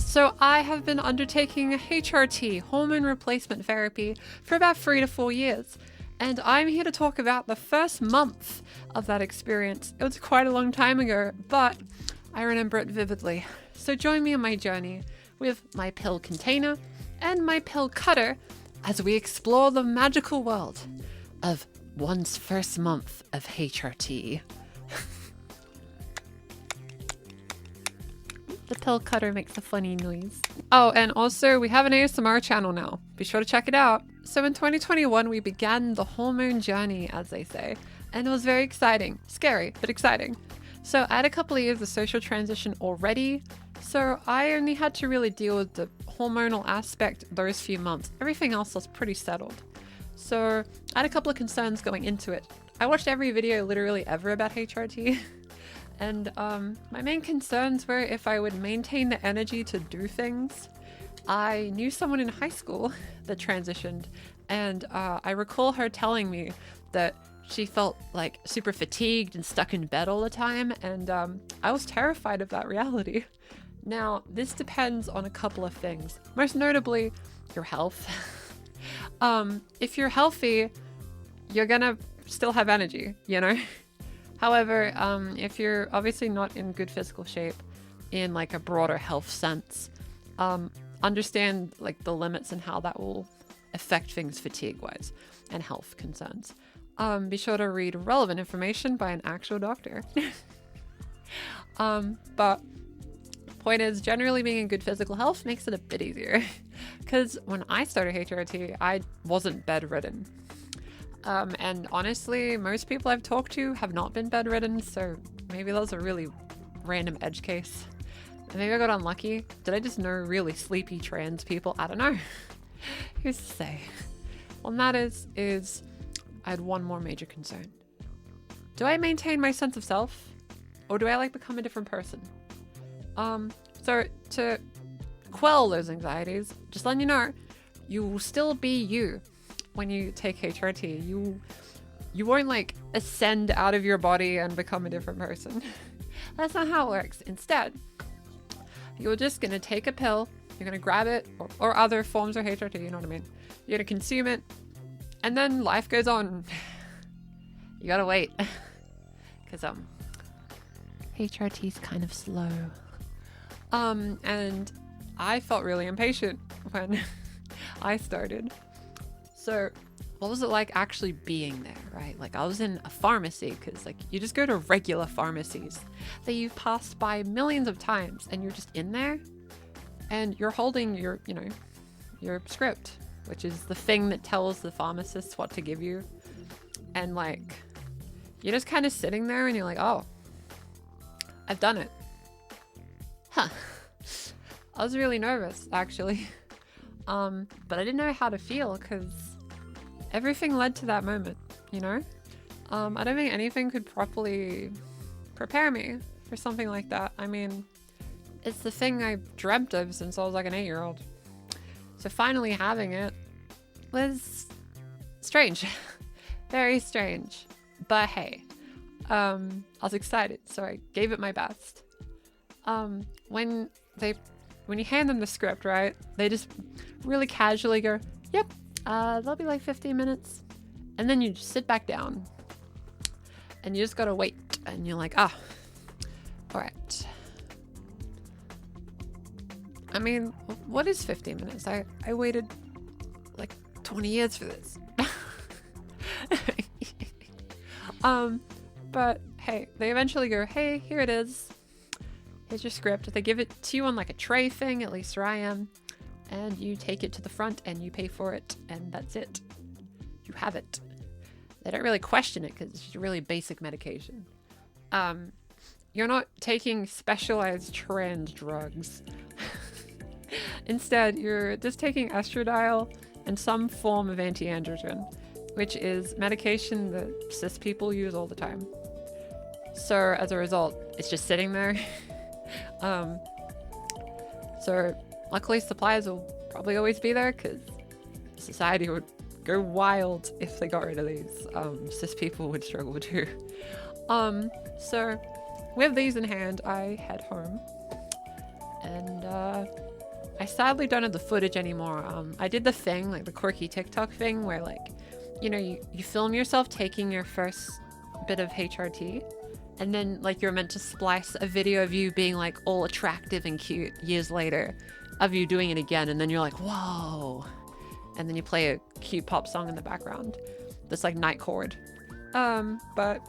So I have been undertaking HRT, hormone replacement therapy, for about 3 to 4 years. And I'm here to talk about the first month of that experience. It was quite a long time ago, but I remember it vividly. So join me on my journey with my pill container and my pill cutter as we explore the magical world of one's first month of HRT. The pill cutter makes a funny noise. Oh, and also we have an ASMR channel now. Be sure to check it out. So in 2021, we began the hormone journey, as they say, and it was very exciting. Scary, but exciting. So I had a couple of years of social transition already, so I only had to really deal with the hormonal aspect those few months. Everything else was pretty settled. So I had a couple of concerns going into it. I watched every video literally ever about HRT. And my main concerns were if I would maintain the energy to do things. I knew someone in high school that transitioned, and I recall her telling me that she felt like super fatigued and stuck in bed all the time, and I was terrified of that reality. Now, this depends on a couple of things, most notably your health. If you're healthy, you're gonna still have energy, you know? However, if you're obviously not in good physical shape in like a broader health sense, understand like the limits and how that will affect things fatigue-wise and health concerns. Be sure to read relevant information by an actual doctor. But point is, generally being in good physical health makes it a bit easier. Because when I started HRT, I wasn't bedridden. And honestly, most people I've talked to have not been bedridden, so maybe that was a really random edge case. Maybe I got unlucky. Did I just know really sleepy trans people? I don't know. Who's to say? Well, that is I had one more major concern. Do I maintain my sense of self? Or do I like become a different person? So to quell those anxieties, just letting you know, you will still be you. When you take HRT, you won't like ascend out of your body and become a different person. That's not how it works. Instead, you're just gonna take a pill, you're gonna grab it, or other forms of HRT, you know what I mean? You're gonna consume it, and then life goes on. You gotta wait. Cause HRT's kind of slow. And I felt really impatient when I started. So what was it like actually being there, right? Like I was in a pharmacy because like you just go to regular pharmacies that you've passed by millions of times and you're just in there and you're holding your, your script, which is the thing that tells the pharmacist what to give you. And like, you're just kind of sitting there and you're like, oh, I've done it. Huh. I was really nervous actually. But I didn't know how to feel because everything led to that moment, you know? I don't think anything could properly prepare me for something like that. I mean, it's the thing I've dreamt of since I was like an 8-year-old. So finally having it was strange. Very strange. But hey, I was excited, so I gave it my best. When you hand them the script, right, they just really casually go, yep, that'll be like 15 minutes. And then you just sit back down and you just gotta wait. And you're like, all right. I mean, what is 15 minutes? I waited like 20 years for this. But hey, they eventually go, hey, here it is. Here's your script. They give it to you on like a tray thing, at least where I am. And you take it to the front and you pay for it. And that's it. You have it. They don't really question it because it's just really basic medication. You're not taking specialized trans drugs. Instead, you're just taking estradiol and some form of anti-androgen, which is medication that cis people use all the time. So as a result, it's just sitting there. So luckily supplies will probably always be there because society would go wild if they got rid of these. Cis people would struggle too. So with these in hand, I head home and sadly don't have the footage anymore. I did the thing, like the quirky TikTok thing where like, you know, you film yourself taking your first bit of HRT and then like you're meant to splice a video of you being like all attractive and cute years later of you doing it again. And then you're like, whoa. And then you play a cute pop song in the background. That's like night chord. But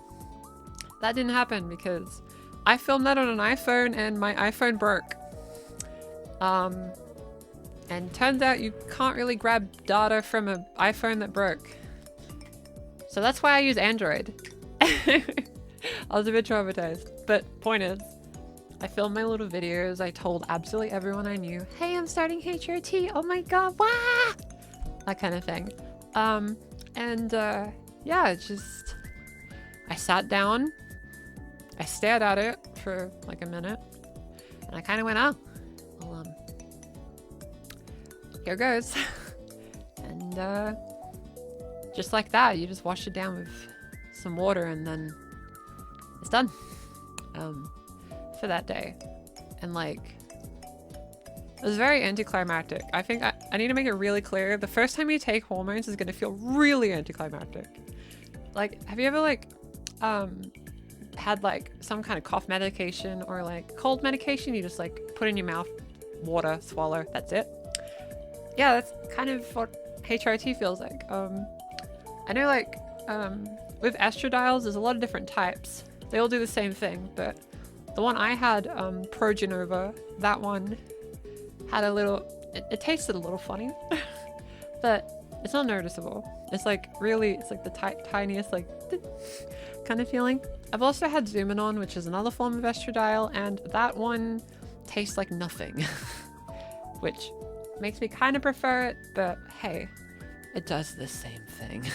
that didn't happen because I filmed that on an iPhone and my iPhone broke. And turns out you can't really grab data from an iPhone that broke. So that's why I use Android. I was a bit traumatized. But point is, I filmed my little videos. I told absolutely everyone I knew, hey, I'm starting HRT. Oh my God, wah! That kind of thing. Yeah, it's just, I sat down, I stared at it for like a minute, and I kind of went, oh, well, here goes. And just like that, you just wash it down with some water and then it's done for that day. And like, it was very anticlimactic. I think I need to make it really clear. The first time you take hormones is going to feel really anticlimactic. Like, have you ever like had like some kind of cough medication or like cold medication? You just like put in your mouth, water, swallow, that's it. Yeah, that's kind of what HRT feels like. I know like with estradiol, there's a lot of different types. They all do the same thing, but the one I had, Progenova, that one had a little, it tasted a little funny, but it's not noticeable. It's like really, it's like the tiniest like kind of feeling. I've also had Zumanon, which is another form of estradiol, and that one tastes like nothing, which makes me kind of prefer it, but hey, it does the same thing.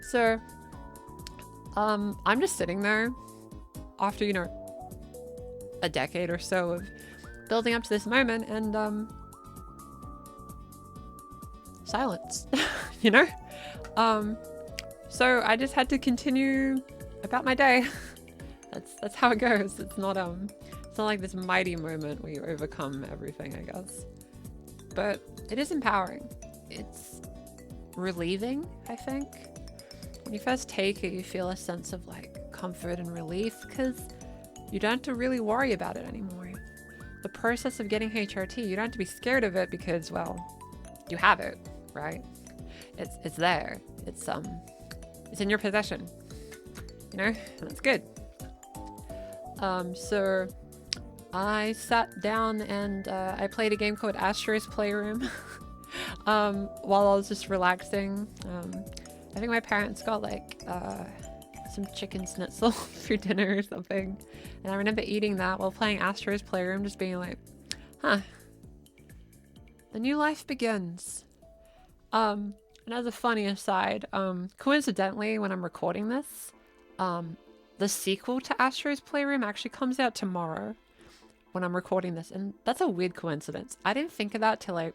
So, I'm just sitting there after, you know, a decade or so of building up to this moment and, silence, you know? So I just had to continue about my day. That's how it goes. It's not like this mighty moment where you overcome everything, I guess. But it is empowering. It's relieving, I think. When you first take it, you feel a sense of like comfort and relief because you don't have to really worry about it anymore. The process of getting HRT, you don't have to be scared of it because, well, you have it, right? It's there. It's in your possession. You know, that's good. So I sat down and I played a game called Astro's Playroom while I was just relaxing. I think my parents got like some chicken schnitzel for dinner or something, and I remember eating that while playing Astro's Playroom, just being like, huh, the new life begins. And as a funny aside, coincidentally, when I'm recording this, the sequel to Astro's Playroom actually comes out tomorrow when I'm recording this, and that's a weird coincidence. I didn't think of that till I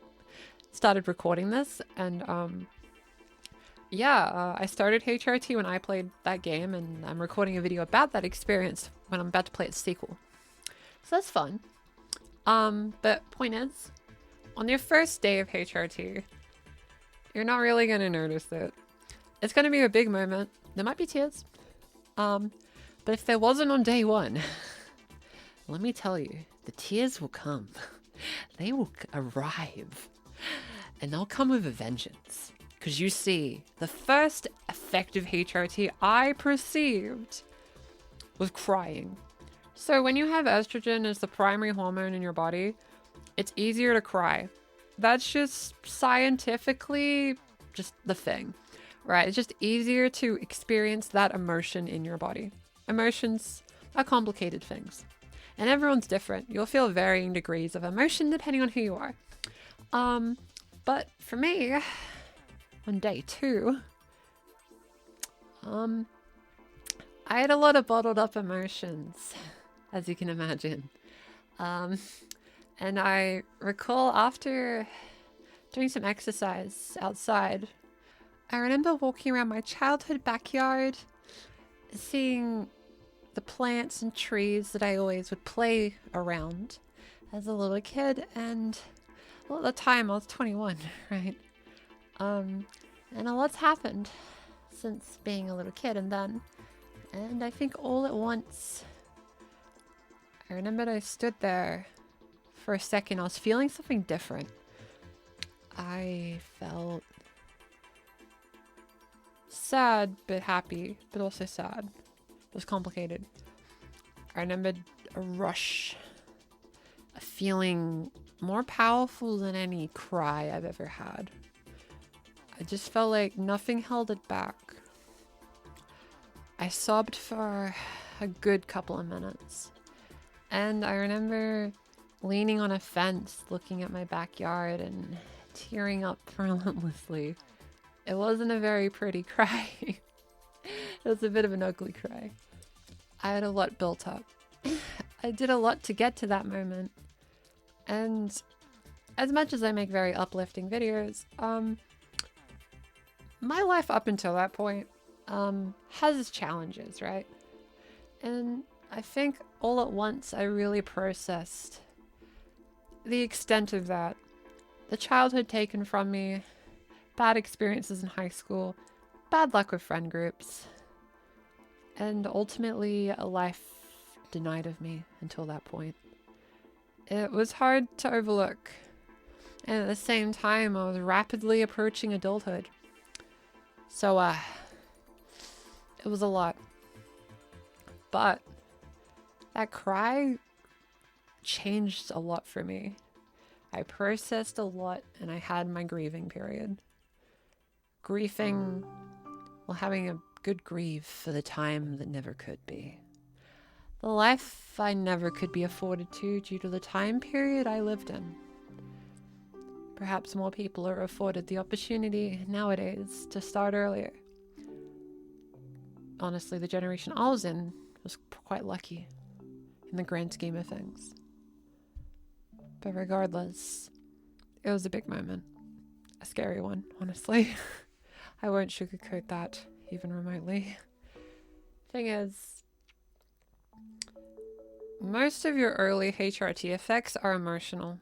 started recording this, and I started HRT when I played that game, and I'm recording a video about that experience when I'm about to play its sequel. So that's fun. But point is, on your first day of HRT, you're not really going to notice it. It's going to be a big moment. There might be tears. But if there wasn't on day one, let me tell you, the tears will come. They will arrive. And they'll come with a vengeance. Because you see, the first effective HRT I perceived was crying. So when you have estrogen as the primary hormone in your body, it's easier to cry. That's just scientifically just the thing, right? It's just easier to experience that emotion in your body. Emotions are complicated things, and everyone's different. You'll feel varying degrees of emotion depending on who you are. But for me, on day 2, I had a lot of bottled up emotions, as you can imagine. And I recall after doing some exercise outside, I remember walking around my childhood backyard, seeing the plants and trees that I always would play around as a little kid, and well, at the time I was 21, right? And a lot's happened since being a little kid and then. And I think all at once, I remembered I stood there for a second. I was feeling something different. I felt sad, but happy, but also sad. It was complicated. I remembered a rush, a feeling more powerful than any cry I've ever had. I just felt like nothing held it back. I sobbed for a good couple of minutes. And I remember leaning on a fence, looking at my backyard and tearing up relentlessly. It wasn't a very pretty cry. It was a bit of an ugly cry. I had a lot built up. I did a lot to get to that moment. And as much as I make very uplifting videos, my life up until that point has its challenges, right? And I think all at once I really processed the extent of that. The childhood taken from me, bad experiences in high school, bad luck with friend groups, and ultimately a life denied of me until that point. It was hard to overlook, and at the same time I was rapidly approaching adulthood. So it was a lot. But that cry changed a lot for me. I processed a lot, and I had my grieving period. Grieving, well, having a good grieve for the time that never could be. The life I never could be afforded to due to the time period I lived in. Perhaps more people are afforded the opportunity nowadays to start earlier. Honestly, the generation I was in was quite lucky in the grand scheme of things. But regardless, it was a big moment. A scary one, honestly. I won't sugarcoat that even remotely. Thing is, most of your early HRT effects are emotional.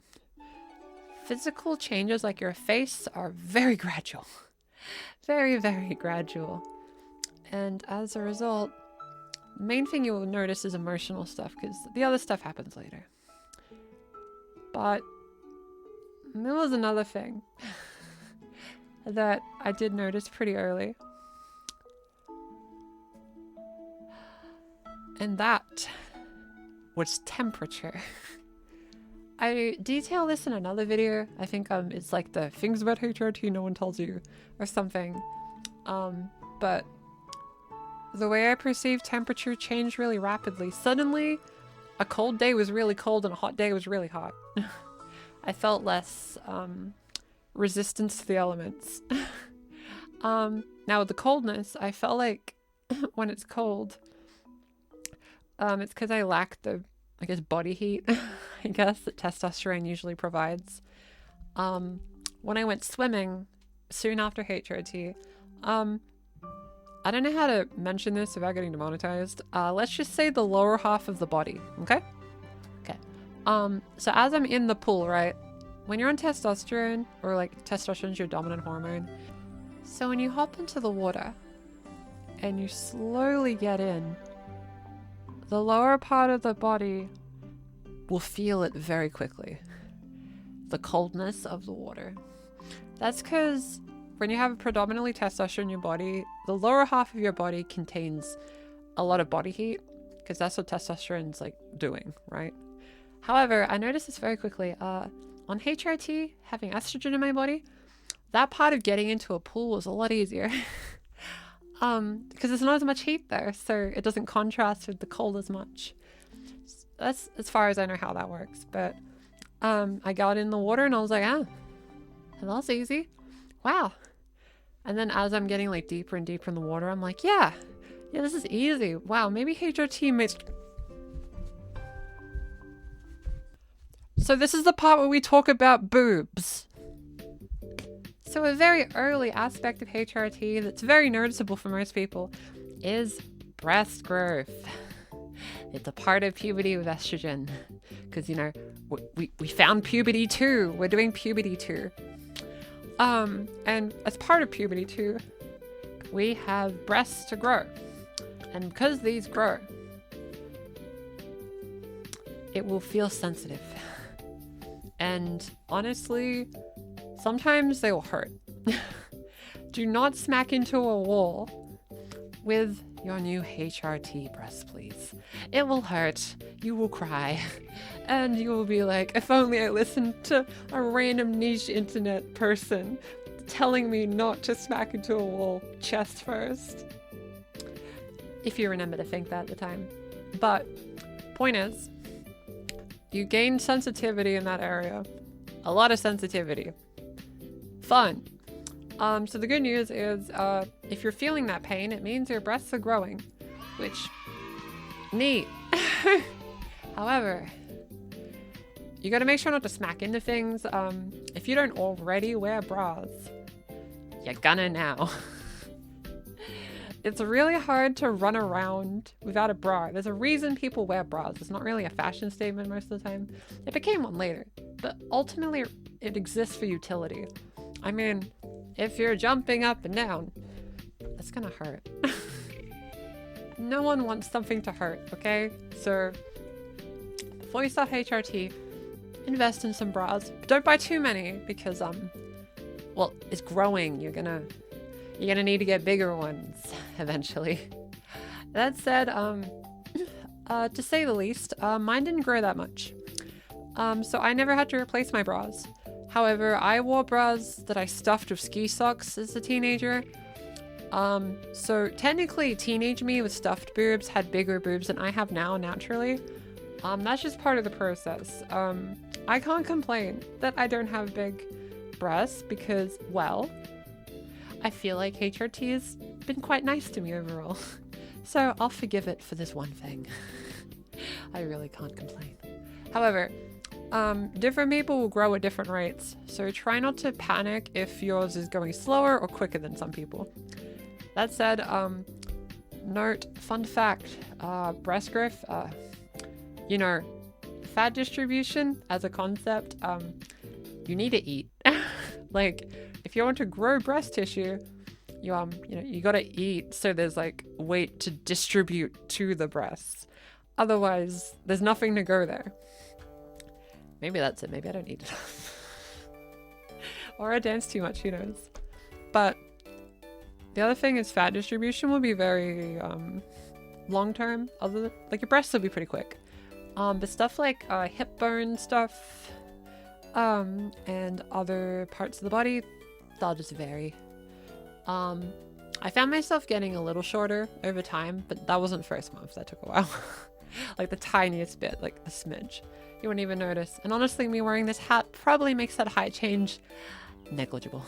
Physical changes like your face are very gradual. Very, very gradual. And as a result, the main thing you will notice is emotional stuff, because the other stuff happens later. But there was another thing that I did notice pretty early. And that was temperature. I detail this in another video. I think it's like the things about HRT no one tells you or something. But the way I perceived temperature changed really rapidly. Suddenly, a cold day was really cold and a hot day was really hot. I felt less resistance to the elements. Now with the coldness, I felt like when it's cold, it's because I lack the, I guess, body heat, I guess, that testosterone usually provides. When I went swimming soon after HRT, I don't know how to mention this without getting demonetized. Let's just say the lower half of the body, okay? Okay. So as I'm in the pool, right? When you're on testosterone, or like testosterone is your dominant hormone. So when you hop into the water and you slowly get in, the lower part of the body will feel it very quickly. The coldness of the water. That's because when you have predominantly testosterone in your body, the lower half of your body contains a lot of body heat, because that's what testosterone's like doing, right? However, I noticed this very quickly. On HRT, having estrogen in my body, that part of getting into a pool was a lot easier. Because there's not as much heat there, so it doesn't contrast with the cold as much. That's as far as I know how that works. But I got in the water and I was like, that's easy. Wow. And then as I'm getting like deeper and deeper in the water, I'm like, yeah, this is easy. Wow, maybe HRT makes... So this is the part where we talk about boobs. So a very early aspect of HRT that's very noticeable for most people is breast growth. It's a part of puberty with estrogen. Because, you know, we found puberty too. We're doing puberty too. And as part of puberty too, we have breasts to grow. And because these grow, it will feel sensitive. And honestly, sometimes they will hurt. Do not smack into a wall with your new HRT breast, please. It will hurt. You will cry. And you will be like, if only I listened to a random niche internet person telling me not to smack into a wall chest first. If you remember to think that at the time. But point is, you gain sensitivity in that area. A lot of sensitivity. Fun. So the good news is, if you're feeling that pain, it means your breasts are growing, which, neat. However, you gotta make sure not to smack into things. If you don't already wear bras, you're gonna now. It's really hard to run around without a bra. There's a reason people wear bras. It's not really a fashion statement most of the time. It became one later, but ultimately it exists for utility. I mean, if you're jumping up and down, it's gonna hurt. No one wants something to hurt, okay? So before you start HRT, invest in some bras. But don't buy too many because well, it's growing. You're gonna need to get bigger ones eventually. That said, to say the least, mine didn't grow that much. So I never had to replace my bras. However, I wore bras that I stuffed with ski socks as a teenager. So technically teenage me with stuffed boobs had bigger boobs than I have now naturally. That's just part of the process. I can't complain that I don't have big breasts because, well, I feel like HRT has been quite nice to me overall. So I'll forgive it for this one thing. I really can't complain. However, different people will grow at different rates, so try not to panic if yours is going slower or quicker than some people. That said, note, fun fact, breast growth, you know, fat distribution as a concept, you need to eat. Like, if you want to grow breast tissue, you know, you gotta eat so there's like weight to distribute to the breasts. Otherwise, there's nothing to go there. Maybe that's it. Maybe I don't eat enough. Or I dance too much, who knows. But the other thing is fat distribution will be very long term. Like your breasts will be pretty quick. But stuff like hip bone stuff and other parts of the body, they'll just vary. I found myself getting a little shorter over time, but that wasn't the first month. That took a while. Like the tiniest bit, like a smidge. You wouldn't even notice. And honestly, me wearing this hat probably makes that height change negligible.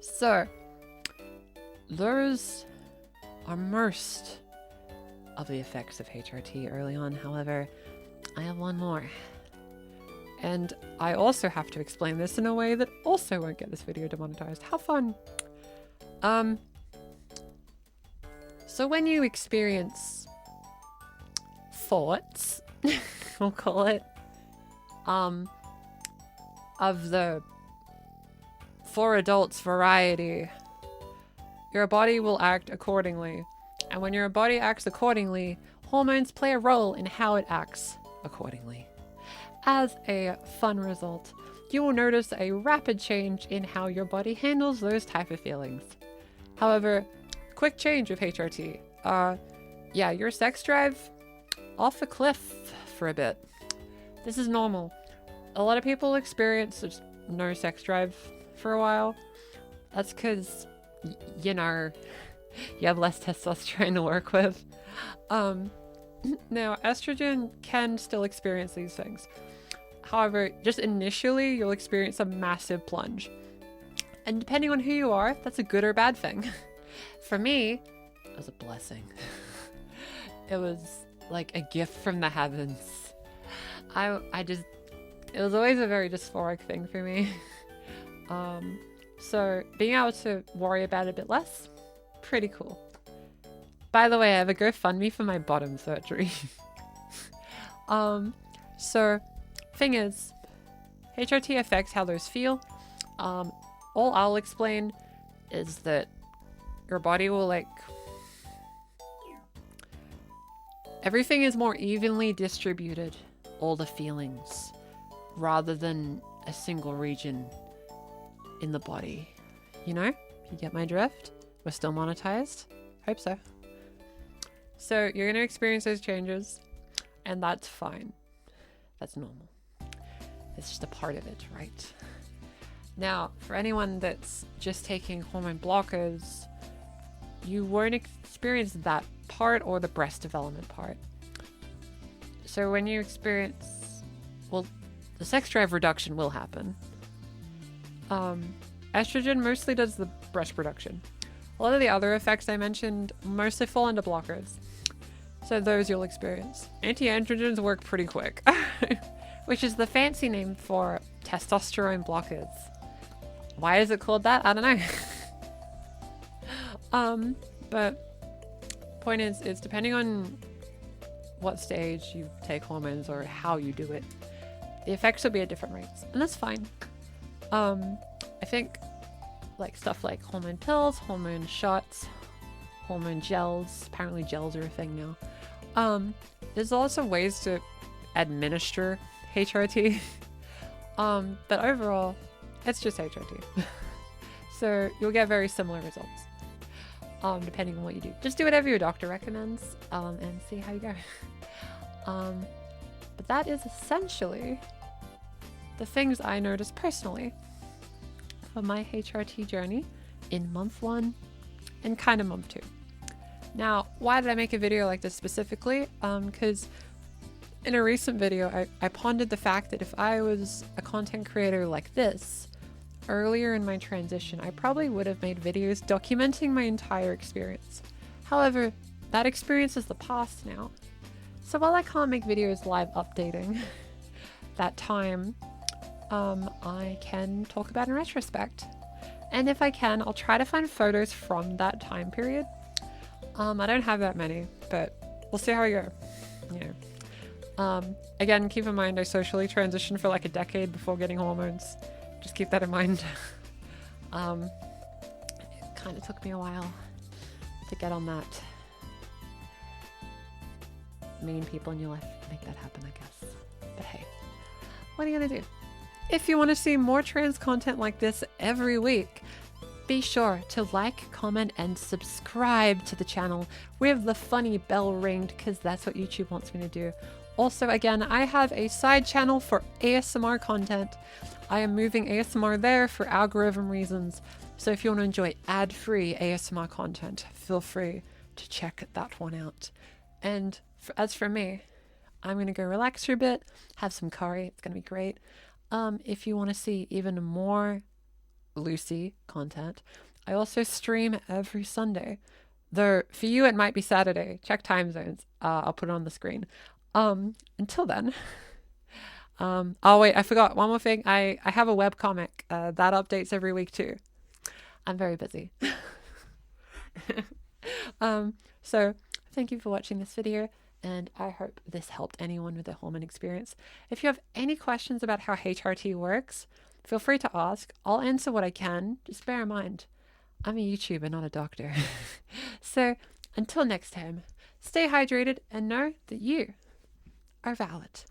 So, those are most of the effects of HRT early on. However, I have one more. And I also have to explain this in a way that also won't get this video demonetized. How fun! So when you experience thoughts, we'll call it, of the for adults variety, your body will act accordingly. And when your body acts accordingly, hormones play a role in how it acts accordingly. As a fun result, you will notice a rapid change in how your body handles those type of feelings. However, quick change with HRT. Yeah, your sex drive off a cliff for a bit. This is normal. A lot of people experience just no sex drive for a while. That's because, you know, you have less testosterone to work with. Now, estrogen can still experience these things. However, just initially, you'll experience a massive plunge. And depending on who you are, that's a good or bad thing. For me, it was a blessing. It was like a gift from the heavens. It was always a very dysphoric thing for me. So being able to worry about it a bit less, pretty cool. By the way, I have a GoFundMe for my bottom surgery. So thing is, HRT affects how those feel. All I'll explain is that your body will like, everything is more evenly distributed, all the feelings, rather than a single region in the body. You know? You get my drift? We're still monetized? Hope so. So you're going to experience those changes, and that's fine. That's normal. It's just a part of it, right? Now, for anyone that's just taking hormone blockers, you won't experience that part or the breast development part. So when you experience, well, the sex drive reduction will happen. Estrogen mostly does the breast production. A lot of the other effects I mentioned mostly fall into blockers. So those you'll experience. Anti-androgens work pretty quick, which is the fancy name for testosterone blockers. Why is it called that? I don't know. But point is, it's depending on what stage you take hormones or how you do it, the effects will be at different rates, and that's fine. I think like stuff like hormone pills, hormone shots, hormone gels, apparently gels are a thing now. There's also ways to administer HRT. But overall, it's just HRT. So you'll get very similar results, depending on what you do. Just do whatever your doctor recommends, and see how you go. But that is essentially the things I noticed personally for my HRT journey in month 1 and kind of month 2. Now, why did I make a video like this specifically? Because in a recent video, I pondered the fact that if I was a content creator like this, earlier in my transition, I probably would have made videos documenting my entire experience. However, that experience is the past now. So while I can't make videos live updating that time, I can talk about in retrospect. And if I can, I'll try to find photos from that time period. I don't have that many, but we'll see how we go. You know. Again, keep in mind I socially transitioned for like a decade before getting hormones. Just keep that in mind. It kind of took me a while to get on that. Mean people in your life make that happen, I guess. But hey, what are you gonna do? If you want to see more trans content like this every week, be sure to like, comment, and subscribe to the channel with the funny bell ringed, because that's what YouTube wants me to do. Also, again, I have a side channel for ASMR content. I am moving ASMR there for algorithm reasons. So if you want to enjoy ad-free ASMR content, feel free to check that one out. And as for me, I'm going to go relax for a bit, have some curry. It's going to be great. If you want to see even more Lucy content, I also stream every Sunday. Though for you, it might be Saturday. Check time zones. I'll put it on the screen. Until then, oh wait, I forgot one more thing. I have a webcomic that updates every week too. I'm very busy. So thank you for watching this video, and I hope this helped anyone with their hormone experience. If you have any questions about how HRT works, feel free to ask. I'll answer what I can. Just bear in mind, I'm a YouTuber, not a doctor. So until next time, stay hydrated and know that you are valid.